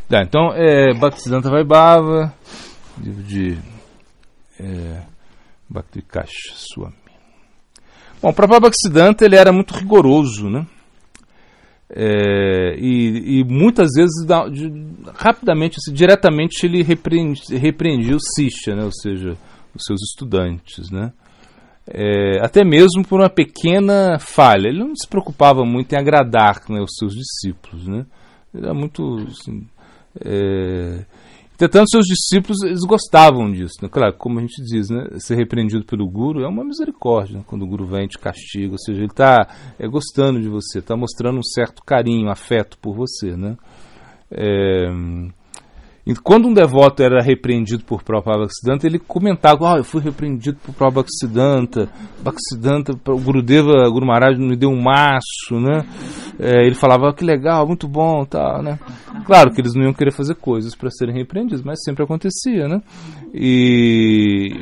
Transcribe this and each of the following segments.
Tá, então, Bhaktisiddhanta Vaibhava, livro de Bhakti-Vikash Swami. Bom, o próprio Bhaktisiddhanta, ele era muito rigoroso, né? E muitas vezes, rapidamente, assim, diretamente, ele repreendia o Sishya, né? Ou seja, os seus estudantes, né? Até mesmo por uma pequena falha. Ele não se preocupava muito em agradar, né, os seus discípulos, né? Ele era muito... Assim, entretanto, seus discípulos, eles gostavam disso, né? Claro, como a gente diz, né? Ser repreendido pelo Guru é uma misericórdia, né? Quando o Guru vem e te castiga, ou seja, ele está gostando de você, está mostrando um certo carinho, afeto por você, né? E quando um devoto era repreendido por Prabhupada Bhaktisiddhanta, ele comentava: eu fui repreendido por Prabhupada Bhaktisiddhanta, o Gurudeva, Guru Maharaj me deu um maço, né? Ele falava: que legal, muito bom, tal, né? Claro que eles não iam querer fazer coisas para serem repreendidos, mas sempre acontecia, né?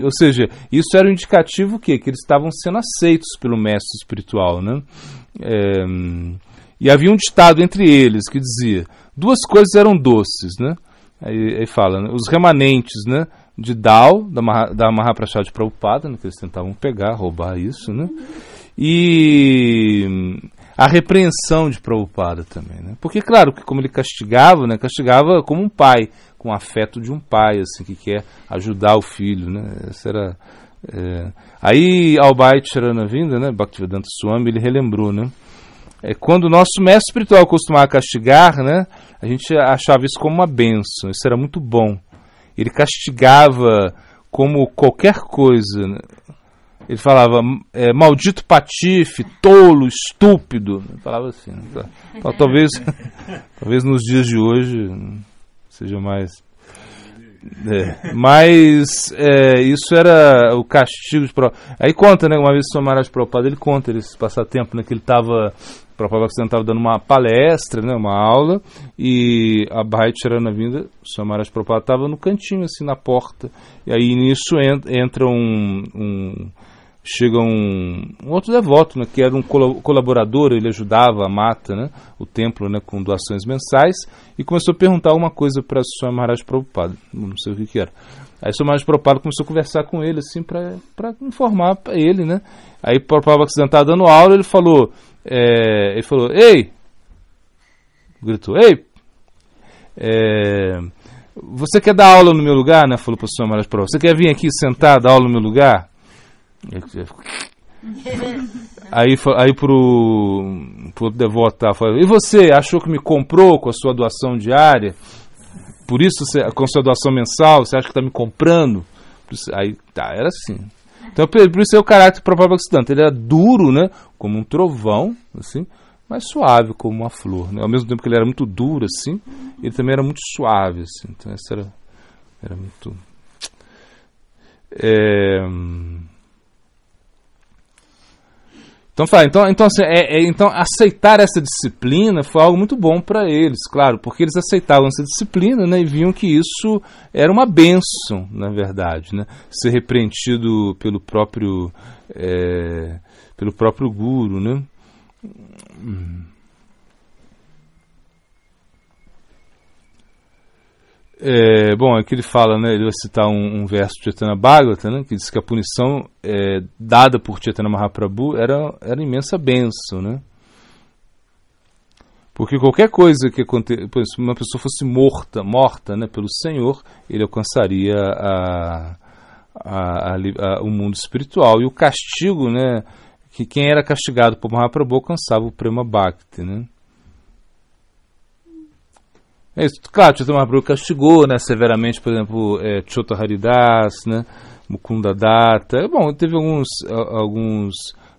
Ou seja, isso era um indicativo que eles estavam sendo aceitos pelo mestre espiritual, né? E havia um ditado entre eles que dizia: duas coisas eram doces, né? Aí fala, né, os remanentes, né, de Dao, da Mahaprasad de Prabhupada, né, que eles tentavam roubar isso, né, e a repreensão de Prabhupada também, né, porque claro que como ele castigava, né, castigava como um pai, com o afeto de um pai, assim, que quer ajudar o filho, né, essa era... Aí Albai Charanavinda, né, Bhaktivedanta Swami, ele relembrou, né, quando o nosso mestre espiritual costumava castigar, né, a gente achava isso como uma bênção, isso era muito bom. Ele castigava como qualquer coisa, né? Ele falava: maldito patife, tolo, estúpido. Ele falava assim. Né? Então, talvez nos dias de hoje seja mais... Mas isso era o castigo de Prabhupada. Aí conta, né, uma vez o Maharaj Prabhupada, ele conta esse passatempo, né, que ele estava... O Prabhupada estava dando uma palestra, né, uma aula, e a Bhai Charanavinda, o Maharaj Prabhupada, estava no cantinho, assim, na porta. E aí nisso entra chega um outro devoto, né, que era um colaborador, ele ajudava a mata, né, o templo, né, com doações mensais, e começou a perguntar alguma coisa para o Swami Maharaj Prabhupada, não sei o que era. Aí o Swami Maharaj Prabhupada começou a conversar com ele, assim, para informar para ele, né. Aí o Prabhupada estava dando aula, ele falou, ei, gritou, ei, você quer dar aula no meu lugar, né, falou para o Swami Maharaj Prabhupada, você quer vir aqui sentar, dar aula no meu lugar? Aí pro devoto falou: e você achou que me comprou com a sua doação diária? Por isso, com a sua doação mensal, você acha que está me comprando? Aí era assim. Então, por isso é o caráter do Prabhupada Bhaktisiddhanta. Ele era duro, né, como um trovão, assim, mas suave como uma flor, né? Ao mesmo tempo que ele era muito duro, assim, ele também era muito suave, assim. Então, essa era muito... Então aceitar essa disciplina foi algo muito bom para eles, claro, porque eles aceitavam essa disciplina, né, e viam que isso era uma bênção, na verdade, né, ser repreendido pelo próprio Guru, né. Bom, aqui ele fala, né, ele vai citar um verso de Chaitanya Bhagavata, né, que diz que a punição dada por Chaitanya Mahaprabhu era imensa bênção, né? Porque qualquer coisa que se uma pessoa fosse morta, né, pelo Senhor, ele alcançaria o mundo espiritual. E o castigo, né, que quem era castigado por Mahaprabhu alcançava o Prema Bhakti, né? Claro, Chaitanya Mahaprabhu castigou, né, severamente, por exemplo, Chota Haridas, né, Mukunda Datta. Bom, teve alguns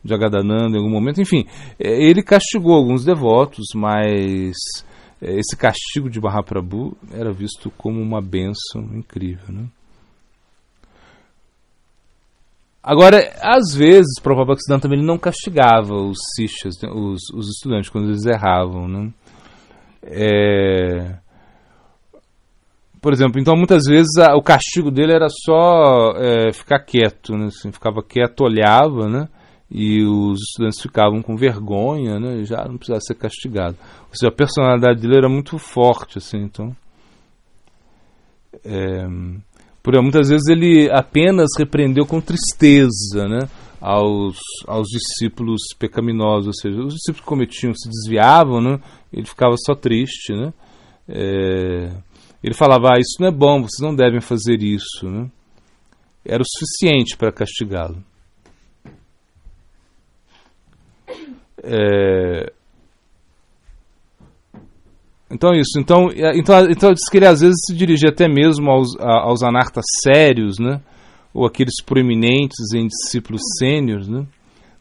Jagadananda em algum momento, enfim, ele castigou alguns devotos, mas esse castigo de Mahaprabhu era visto como uma bênção incrível, né? Agora, às vezes, Prabhupada Bhaktisiddhanta também não castigava os sishyas, os estudantes, quando eles erravam, né? Por exemplo, então muitas vezes o castigo dele era só ficar quieto, né? Assim, ficava quieto, olhava, né? E os estudantes ficavam com vergonha, né? E já não precisava ser castigado. Ou seja, a personalidade dele era muito forte, assim, então Muitas vezes ele apenas repreendeu com tristeza, né, aos discípulos pecaminosos, ou seja, os discípulos que cometiam, se desviavam, né, ele ficava só triste, né. Ele falava, isso não é bom, vocês não devem fazer isso, né. Era o suficiente para castigá-lo. Então isso. Então diz que ele às vezes se dirigia até mesmo aos anartas sérios, né, ou aqueles proeminentes em discípulos sêniores, né,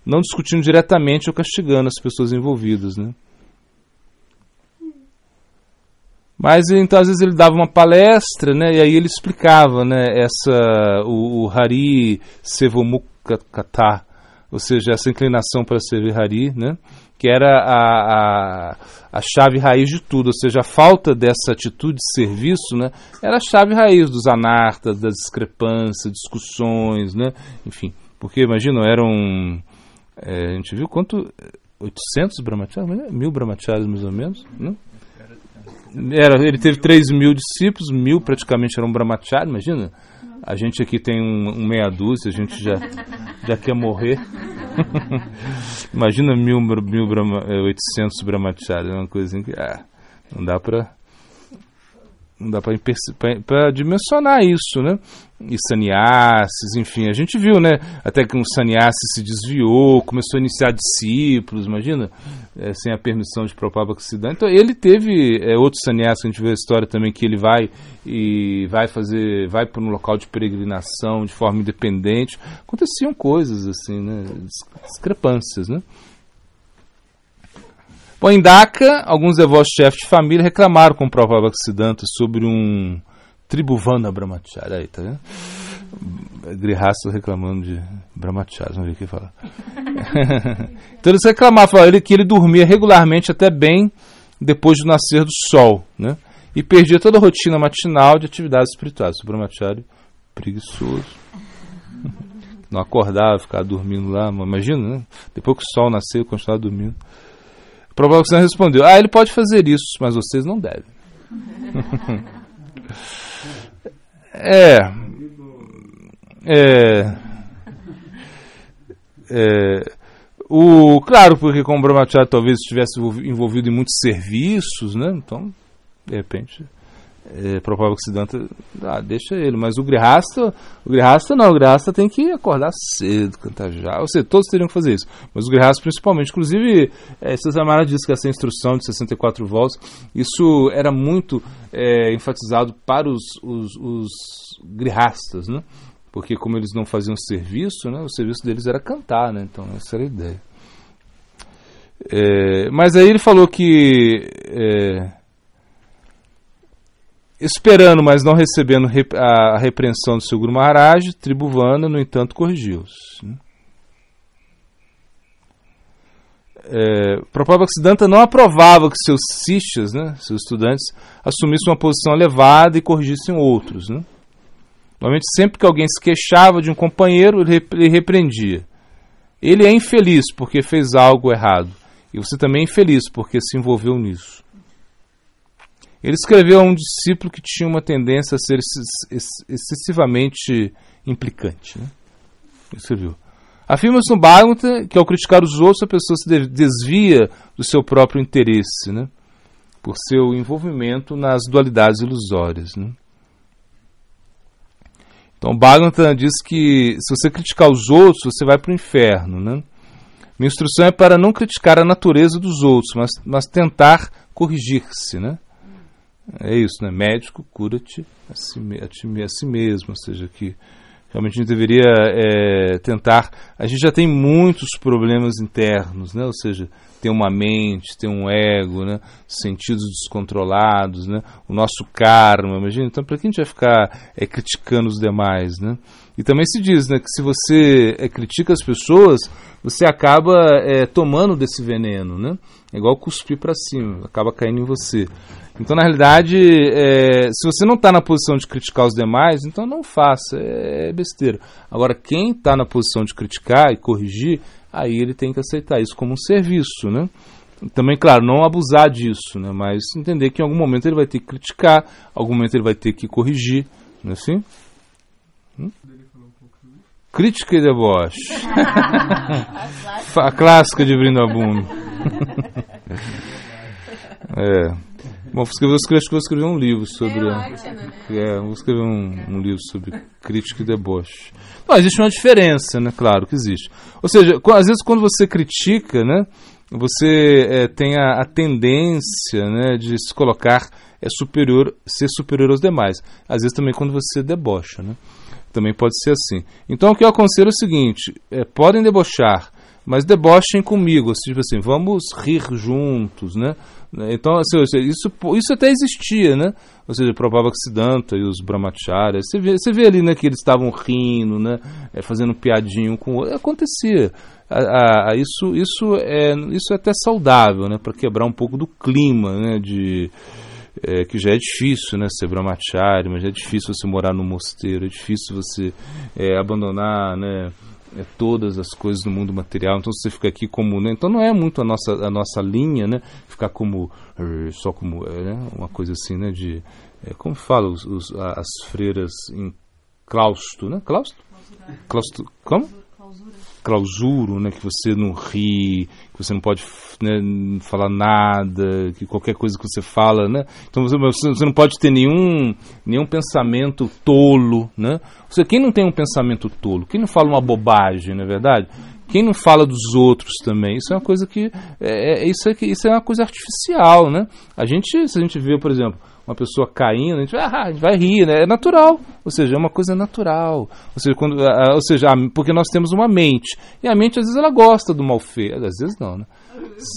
não discutindo diretamente ou castigando as pessoas envolvidas, né. Mas então às vezes ele dava uma palestra, né, e aí ele explicava, né, o Hari Sevomukata, ou seja, essa inclinação para servir Hari, né, que era a chave raiz de tudo, ou seja, a falta dessa atitude de serviço, né, era a chave raiz dos anartas, das discrepâncias, discussões, né, enfim, porque imagina, eram, a gente viu quanto, 800 brahmacharis, 1000 brahmacharis mais ou menos, né? Ele teve 3.000 discípulos, 1.000 praticamente eram brahmacharis, imagina, a gente aqui tem meia dúzia, a gente já quer morrer. Imagina 800 brahmacharis, é uma coisa assim que não dá para dimensionar isso, né? E sannyasis, enfim, a gente viu, né? Até que um sannyasi se desviou, começou a iniciar discípulos, imagina, sem a permissão de Prabhupada Bhaktisiddhanta. Então ele teve outros sannyasis, a gente viu a história também que ele vai para um local de peregrinação de forma independente. Aconteciam coisas assim, né? Discrepâncias, né? Bom, em Dhaka, alguns devotos chefes de família reclamaram com o Prabhupada Bhaktisiddhanta sobre um Tribhuvana Brahmachari. Aí, tá vendo? Grihasta reclamando de Brahmachari, vamos ver o que fala. Então eles reclamaram, falaram que ele dormia regularmente até bem depois do nascer do sol, né? E perdia toda a rotina matinal de atividades espirituais. O Brahmachari preguiçoso. Não acordava, ficava dormindo lá, imagina, né? Depois que o sol nasceu, continuava dormindo. O Prabhupada Bhaktisiddhanta respondeu, ele pode fazer isso, mas vocês não devem. Claro, porque como o Brahmachari talvez estivesse envolvido em muitos serviços, né? Então, de repente, Prabhupada Bhaktisiddhanta, deixa ele. Mas o Grihasta não, o Grihasta tem que acordar cedo, cantar já. Ou seja, todos teriam que fazer isso. Mas o Grihasta principalmente. Inclusive, César Maharaj disse que essa instrução de 64 volts, isso era muito enfatizado para os Grihastas, né? Porque como eles não faziam serviço, né, o serviço deles era cantar, né? Então essa era a ideia. Mas aí ele falou que esperando, mas não recebendo a repreensão do seu Guru Maharaj, Tribhuvana, no entanto, corrigiu-os. Prabhupada Bhaktisiddhanta não aprovava que seus sishas, né, seus estudantes, assumissem uma posição elevada e corrigissem outros, né? Normalmente, sempre que alguém se queixava de um companheiro, ele repreendia. Ele é infeliz porque fez algo errado, e você também é infeliz porque se envolveu nisso. Ele escreveu a um discípulo que tinha uma tendência a ser excessivamente implicante, né? Ele escreveu: afirma-se no Bhagavata que ao criticar os outros a pessoa se desvia do seu próprio interesse, né? Por seu envolvimento nas dualidades ilusórias, né? Então o Bhagavata diz que se você criticar os outros, você vai para o inferno, né? Minha instrução é para não criticar a natureza dos outros, mas tentar corrigir-se, né? É isso, né? Médico, cura-te a si mesmo, ou seja, que realmente a gente deveria tentar. A gente já tem muitos problemas internos, né? Ou seja, tem uma mente, tem um ego, né? Sentidos descontrolados, né? O nosso karma, imagina. Então, para que a gente vai ficar criticando os demais, né? E também se diz, né, que se você critica as pessoas, você acaba tomando desse veneno, né? É igual cuspir para cima, acaba caindo em você. Então, na realidade, se você não está na posição de criticar os demais, então não faça, é besteira. Agora, quem está na posição de criticar e corrigir, aí ele tem que aceitar isso como um serviço, né? Também, claro, não abusar disso, né? Mas entender que em algum momento ele vai ter que criticar, em algum momento ele vai ter que corrigir, não é assim? Crítica e deboche. A clássica de Vrindavan. Bom, vou escrever um livro sobre... vou escrever um livro sobre crítica e deboche. Não, existe uma diferença, né? Claro que existe. Ou seja, às vezes quando você critica, né, você tem a tendência, né, de se colocar ser superior aos demais. Às vezes também quando você debocha, né? Também pode ser assim. Então o que eu aconselho é o seguinte, podem debochar, mas debochem comigo, tipo assim, vamos rir juntos, né? Então, assim, isso até existia, né? Ou seja, Prabhupada Siddhanta e os Brahmacharyas, você vê ali, né, que eles estavam rindo, né, fazendo piadinho com o outro, acontecia. Isso é até saudável, né, para quebrar um pouco do clima, né, que já é difícil, né, ser brahmachari, mas já é difícil você morar no mosteiro, é difícil você abandonar, né, todas as coisas do mundo material. Então você fica aqui como, né, então não é muito a nossa linha, né, ficar como só como, né, uma coisa assim, né, de como fala as freiras em claustro, né, claustro, como? Clausuro, né, que você não ri, que você não pode, né, falar nada, que qualquer coisa que você fala, né, então você não pode ter nenhum pensamento tolo, né. Ou seja, quem não tem um pensamento tolo, quem não fala uma bobagem, não é verdade? Quem não fala dos outros também, isso é uma coisa que isso é uma coisa artificial, né? Se a gente vê, por exemplo, uma pessoa caindo, a gente vai rir, né? É natural, ou seja, é uma coisa natural. Ou seja, porque nós temos uma mente, e a mente às vezes ela gosta do mal feito, às vezes não, né?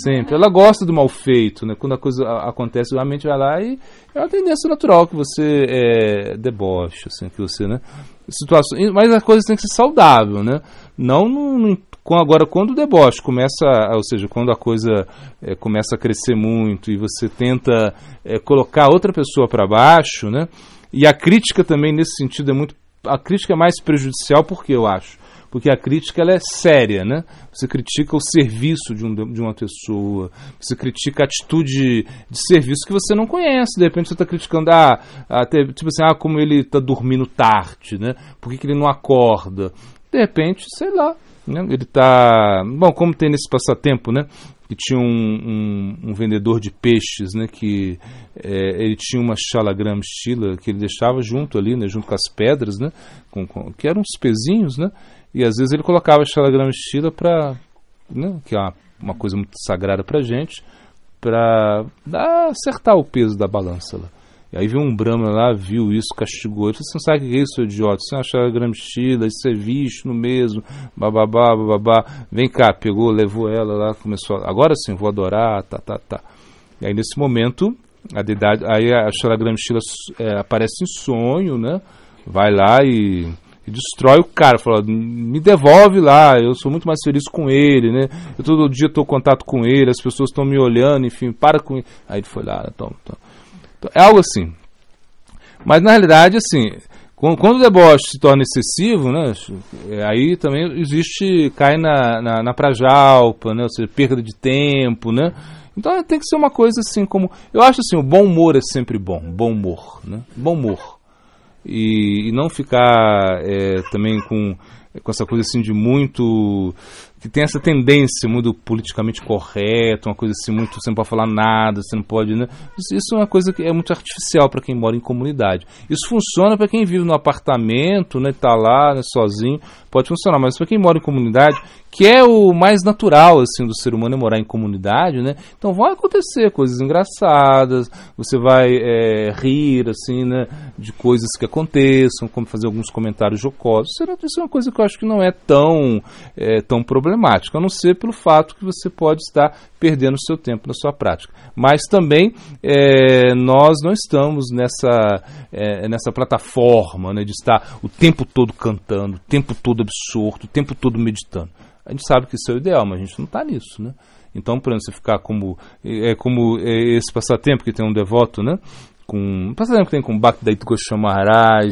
Sempre, ela gosta do mal feito, né? Quando a coisa acontece, a mente vai lá e é uma tendência natural que você deboche, assim, que você, né? Mas a coisa tem que ser saudável, né? Agora, quando o deboche começa, ou seja, quando a coisa começa a crescer muito e você tenta colocar outra pessoa para baixo, né? E a crítica também, nesse sentido, a crítica é mais prejudicial, porque eu acho. Porque a crítica ela é séria, né? Você critica o serviço de uma pessoa, você critica a atitude de serviço que você não conhece. De repente você está criticando, tipo assim, como ele está dormindo tarde, né? Por que ele não acorda? De repente, sei lá, né? Ele está... Bom, como tem nesse passatempo, né? Que tinha um vendedor de peixes, né? Que ele tinha uma Shalagram Stila que ele deixava junto ali, né? Junto com as pedras, né? Que eram uns pezinhos, né? E às vezes ele colocava a Shalagram Stila para, né? Que é uma coisa muito sagrada para a gente, para acertar o peso da balança lá. E aí veio um Brahma lá, viu isso, castigou. Ele falou, você não sabe o que é isso, idiota? Você não achava Gramstila, isso é Vishnu mesmo, bababá. Vem cá, pegou, levou ela lá, começou, agora sim, vou adorar, tá. E aí nesse momento, aí a Shalagram-Stila aparece em sonho, né? Vai lá e destrói o cara, fala, me devolve lá, eu sou muito mais feliz com ele, né? Eu todo dia estou em contato com ele, as pessoas estão me olhando, enfim, para com ele. Aí ele foi lá, toma. É algo assim. Mas na realidade, assim, quando o deboche se torna excessivo, né, aí também cai na prajalpa, né, ou seja, perda de tempo, né. Então tem que ser uma coisa assim como... Eu acho assim, o bom humor é sempre bom humor, né, bom humor. E não ficar também com essa coisa assim de muito... que tem essa tendência muito politicamente correta, uma coisa assim muito, você não pode falar nada, você não pode, né? Isso é uma coisa que é muito artificial para quem mora em comunidade. Isso funciona para quem vive no apartamento, né, tá lá, né, sozinho, pode funcionar, mas para quem mora em comunidade, que é o mais natural assim do ser humano, é morar em comunidade, né? Então vão acontecer coisas engraçadas, você vai rir assim, né, de coisas que aconteçam, como fazer alguns comentários jocosos. Isso é uma coisa que eu acho que não é tão problemática, a não ser pelo fato que você pode estar perdendo o seu tempo na sua prática. Mas também nós não estamos nessa plataforma, né, de estar o tempo todo cantando, o tempo todo absorto, o tempo todo meditando. A gente sabe que isso é o ideal, mas a gente não está nisso, né? Então, por exemplo, você ficar como esse passatempo que tem um devoto, né, que tem com Bhakti Goswami Maharaj,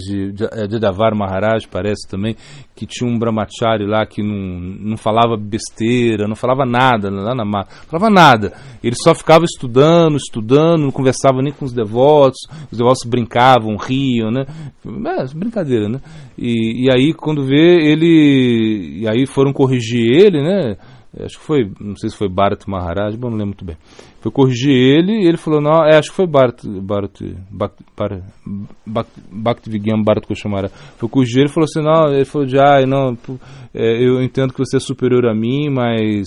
Jadavar Maharaj, parece também, que tinha um brahmachari lá que não falava besteira, não falava nada, lá na mata, não falava nada. Ele só ficava estudando, não conversava nem com os devotos brincavam, riam, né? Brincadeira, né? E aí, quando vê, e aí foram corrigir ele, né? Acho que foi, não sei se foi Bharat Maharaj, não lembro muito bem. Foi corrigir ele e ele falou, não, acho que foi Bhakti Vigyan Bharat Koshamara. Foi corrigir ele e falou assim, não, ele falou eu entendo que você é superior a mim, mas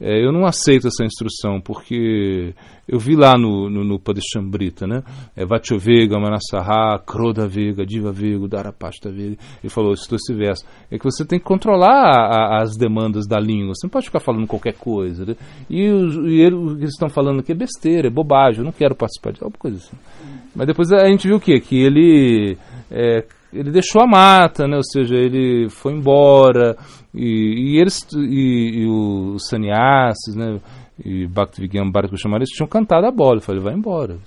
eu não aceito essa instrução, porque eu vi lá no Padeshambrita, né? Vachovega, Manasaha, Krodha Vega, Diva Vega, Dharapashta Vega. Ele falou, citou esse verso. É que você tem que controlar as demandas da língua. Você não pode ficar falando qualquer coisa, né? E o que eles estão falando aqui é besteira, é bobagem, eu não quero participar de alguma coisa assim. Mas depois a gente viu o quê? Que ele deixou a mata, né? Ou seja, ele foi embora e os sannyasis, né? E Bhakti Vigyan Bharat Koshamara, eles tinham cantado a bola. Eu falei, vai embora.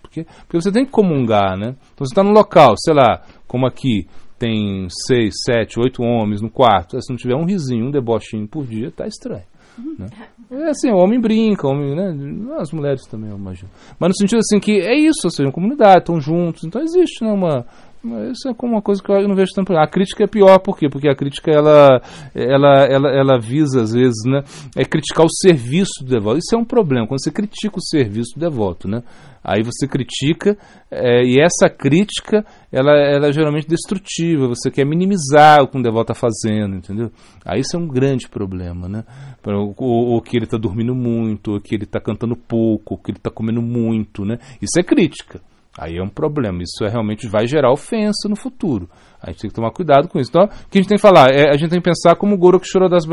Porque você tem que comungar, né? Então você está num local, sei lá, como aqui, tem 6, 7, 8 homens no quarto. Se não tiver um risinho, um debochinho por dia, tá estranho. Né? É assim, o homem brinca, né? As mulheres também, eu imagino. Mas no sentido assim que é isso, ou seja, uma comunidade, estão juntos, então existe, né, isso é como uma coisa que eu não vejo tanto. A crítica é pior, por quê? Porque a crítica ela visa, às vezes, né, criticar o serviço do devoto. Isso é um problema, quando você critica o serviço do devoto, né? Aí você critica, e essa crítica ela é geralmente destrutiva, você quer minimizar o que um devoto está fazendo, entendeu? Aí isso é um grande problema, né? Ou que ele está dormindo muito, ou que ele está cantando pouco, ou que ele está comendo muito, né? Isso é crítica. Aí é um problema, isso realmente vai gerar ofensa no futuro. A gente tem que tomar cuidado com isso. Então, o que a gente tem que falar? A gente tem que pensar como o Gorakshorodas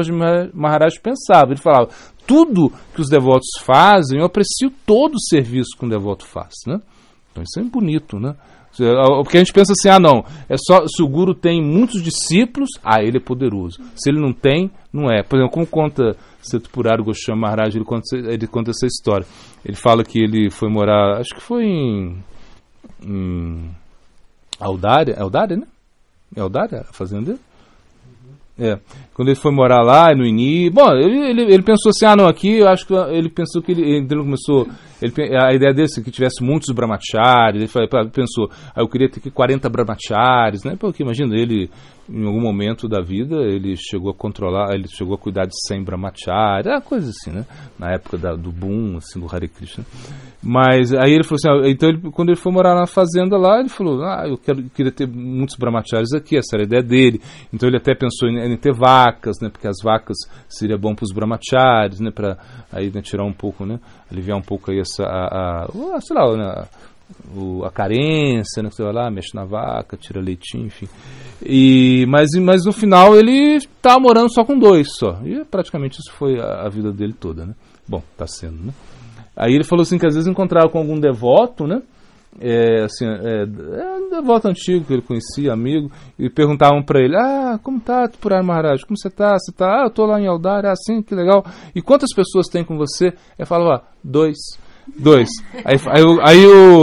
Maharaj pensava. Ele falava, tudo que os devotos fazem, eu aprecio todo o serviço que um devoto faz, né? Então isso é bonito, né? Porque a gente pensa assim, não, é só se o Guru tem muitos discípulos, ele é poderoso. Se ele não tem, não é. Por exemplo, como conta Satpurari Goswami Maharaj, ele conta essa história. Ele fala que ele foi morar, acho que foi em Audária, né? É Audária a fazenda dele? Quando ele foi morar lá no início, ele pensou assim, aqui eu acho que ele pensou que ele começou, a ideia dele é que tivesse muitos brahmacharis, ele pensou, eu queria ter aqui 40 brahmacharis, né? Porque imagina, ele em algum momento da vida ele chegou a controlar, ele chegou a cuidar de 100 brahmacharis, coisa assim, né? Na época do boom, assim, do Hare Krishna. Mas aí ele falou assim, então quando ele foi morar na fazenda lá, ele falou, eu queria ter muitos brahmacharis aqui, essa era a ideia dele. Então ele até pensou em ter vacas, né? Porque as vacas seria bom para os brahmacharis, né? Para aí, né, tirar um pouco, né? Aliviar um pouco aí sei lá, né? A carência, né? Você vai lá, mexe na vaca, tira leitinho, enfim. Mas no final ele tá morando só com 2 só. E praticamente isso foi a vida dele toda, né? Bom, tá sendo, né? Aí ele falou assim que às vezes encontrava com algum devoto, né? Um devoto antigo que ele conhecia, amigo, e perguntavam para ele, como tá, Purana Maharaj, como você tá? Você tá? Eu tô lá em Audária, assim, que legal. E quantas pessoas tem com você? Ele falava, 2. Aí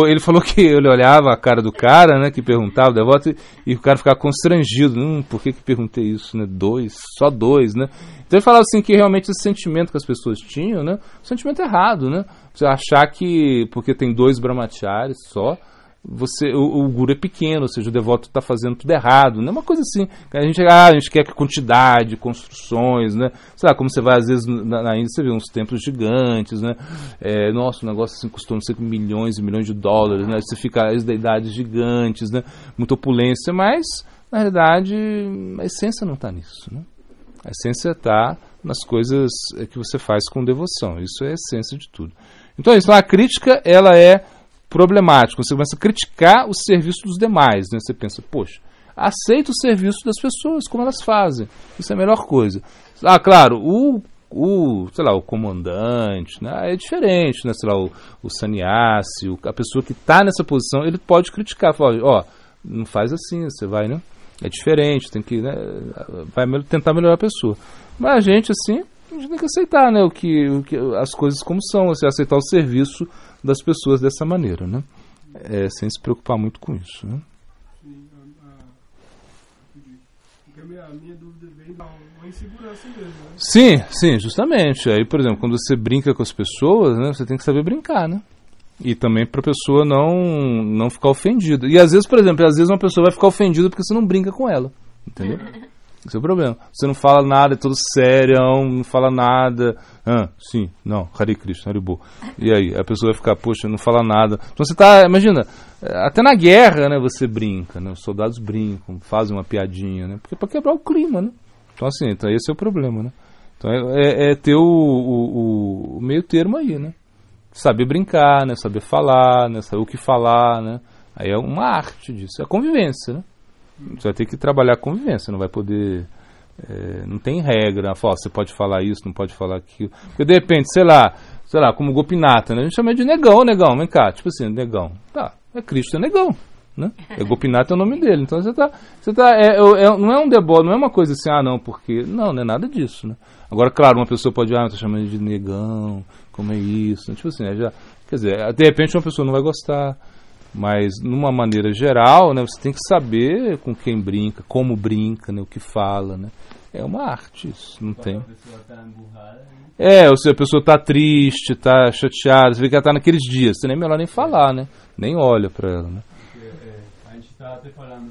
ele falou que ele olhava a cara do cara, né, que perguntava o devoto, e o cara ficava constrangido. Por que perguntei isso, né? 2, só 2, né? Então ele falava assim que realmente esse sentimento que as pessoas tinham, né, um sentimento errado, né? Você achar que porque tem 2 brahmacharis só, o guru é pequeno, ou seja, o devoto está fazendo tudo errado, né? Uma coisa assim, a gente quer quantidade, construções, né? Sei lá, como você vai às vezes na Índia, você vê uns templos gigantes, né? Nossa, o negócio assim custou não sei milhões e milhões de dólares, né? Você fica as deidades gigantes, né? Muita opulência, mas na realidade a essência não está nisso, né? A essência está nas coisas que você faz com devoção. Isso é a essência de tudo. Então isso, a crítica, ela é problemática. Você começa a criticar o serviço dos demais, né? Você pensa, poxa, aceita o serviço das pessoas, como elas fazem. Isso é a melhor coisa. Claro, sei lá, o comandante, né? É diferente, né? Sei lá, o sannyasi, a pessoa que está nessa posição, ele pode criticar, falar, não faz assim, você vai, né? É diferente, tem que, né, vai tentar melhorar a pessoa. Mas a gente, assim, a gente tem que aceitar, né, as coisas como são, aceitar o serviço das pessoas dessa maneira, né? sem se preocupar muito com isso, né? Sim, porque a minha dúvida vem da uma insegurança mesmo, né? Sim, justamente. Aí, por exemplo, quando você brinca com as pessoas, né, você tem que saber brincar, né? E também para a pessoa não ficar ofendida. E às vezes, por exemplo, uma pessoa vai ficar ofendida porque você não brinca com ela, entendeu? Esse é o problema. Você não fala nada, é todo serião, não fala nada. Sim, não, Hare Krishna, Haribo. E aí, a pessoa vai ficar, poxa, não fala nada. Então você tá, imagina, até na guerra, né, você brinca, né? Os soldados brincam, fazem uma piadinha, né? Porque é pra quebrar o clima, né? Então assim, esse é o problema, né? Então é ter o meio termo aí, né? Saber brincar, né? Saber falar, né? Saber o que falar, né? Aí é uma arte disso, é a convivência, né? Você vai ter que trabalhar a convivência, não vai poder... não tem regra, você pode falar isso, não pode falar aquilo. Porque de repente, sei lá, como Gopinata, né? A gente chama de negão, vem cá, tipo assim, negão. Tá, é Cristo, é negão, né? Gopinata é o nome dele. Então não é um deboche, não é uma coisa assim, não, porque... Não é nada disso, né? Agora, claro, uma pessoa pode, tá chamando de negão, como é isso? Né? Tipo assim, quer dizer, de repente uma pessoa não vai gostar. Mas, numa maneira geral, né, você tem que saber com quem brinca, como brinca, né, o que fala, né? É uma arte isso, não tem... A pessoa está emburrada, né? Ou seja, a pessoa está triste, está chateada, você vê que ela está naqueles dias, você nem é melhor nem falar, né? Nem olha para ela, né? A gente está até falando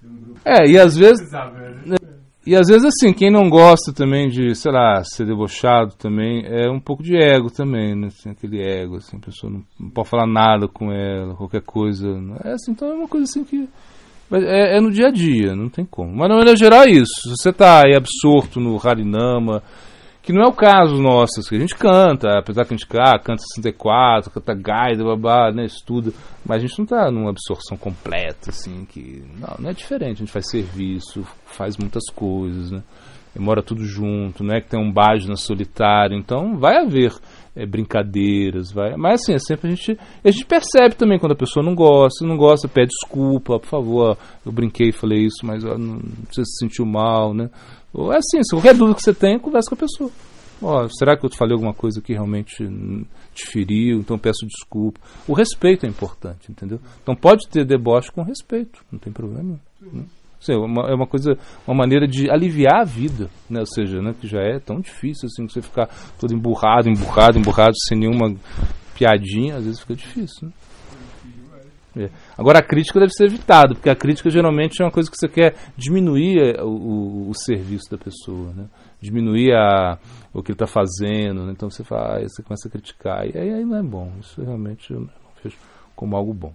de um grupo... E às vezes assim, quem não gosta também de, sei lá, ser debochado também, é um pouco de ego também, né? Assim, aquele ego, assim, a pessoa não pode falar nada com ela, qualquer coisa. Assim, então é uma coisa assim que é no dia a dia, não tem como. Mas de maneira geral é isso. Se você está aí absorto no Harinama, que não é o caso nosso, que a gente canta, apesar que a gente canta 64, canta Gaida, babá, né, estuda, mas a gente não está numa absorção completa, assim, que não é diferente, a gente faz serviço, faz muitas coisas, né, mora tudo junto, não é que tem um bhajana solitário, então vai haver brincadeiras, mas assim, é sempre a gente percebe também quando a pessoa não gosta, pede desculpa, por favor, eu brinquei e falei isso, mas não precisa se sentir mal, né? Ou é assim, se qualquer dúvida que você tem, conversa com a pessoa. Será que eu te falei alguma coisa que realmente te feriu? Então peço desculpa. O respeito é importante, entendeu? Então pode ter deboche com respeito, não tem problema. Né? Assim, é uma coisa, uma maneira de aliviar a vida, né? Ou seja, né, que já é tão difícil assim, você ficar todo emburrado, sem nenhuma piadinha, às vezes fica difícil, né? Agora a crítica deve ser evitada, porque a crítica geralmente é uma coisa que você quer diminuir o serviço da pessoa, né? Diminuir o que ele está fazendo, né? Então você começa a criticar, e aí não é bom, isso realmente eu não vejo como algo bom.